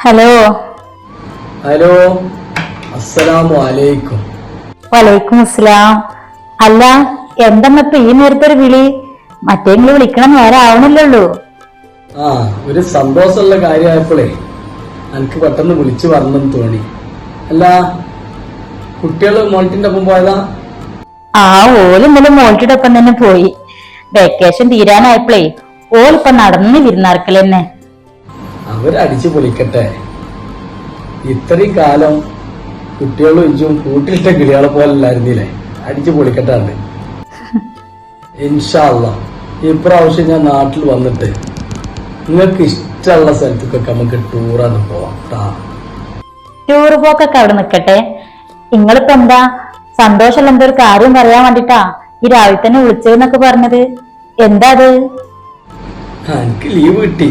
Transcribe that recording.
Hello. Hello, അസ്സലാമു അലൈക്കും. വലൈക്കും അസ്സലാം. അല്ല, എന്തെന്നപ്പോ ഈ നേരത്തെ ഒരു വിളി? മറ്റേങ്ങള് വിളിക്കണം നേരെ ആവണില്ലല്ലോ. ഒരു സന്തോഷമുള്ള കാര്യമായപ്പോഴേ എനിക്ക് പെട്ടെന്ന് വിളിച്ചു പറഞ്ഞെന്ന് തോന്നി. അല്ല, കുട്ടികള് മോൾട്ടിന്റെ ഒപ്പം പോയതാ? ഓലും ഇന്നലെ മോൾട്ടിയുടെ ഒപ്പം തന്നെ പോയി. വെക്കേഷൻ തീരാനായപ്പോഴേ ഓളിപ്പം നടന്ന് വിരുന്നാർക്കൽ തന്നെ. അവരടിച്ചു പൊളിക്കട്ടെ. ഇത്രയും കാലം കുട്ടികളും ഇഞ്ചും കൂട്ടിലിട്ട കിളികളെ പോലെ അല്ലായിരുന്നില്ലേ? അടിച്ചു പൊളിക്കട്ടെ. അത് ഇൻഷാ അല്ലാഹ് ഇപ്രാവശ്യം ഞാൻ നാട്ടിൽ വന്നിട്ട് നിങ്ങൾക്ക് ഇഷ്ടമുള്ള സ്ഥലത്തേക്കൊക്കെ നമുക്ക് ടൂറാണ് പോവാം. ടൂർ പോക്കൊക്കെ അവിടെ നിക്കട്ടെ. നിങ്ങളിപ്പോ എന്താ സന്തോഷമുള്ള എന്തോ ഒരു കാര്യം പറയാൻ വേണ്ടിട്ടാ ഈ രാവിലെ തന്നെ വിളിച്ചതെന്നൊക്കെ പറഞ്ഞത്? എന്താ അത്? എനിക്ക് ലീവ് കിട്ടി.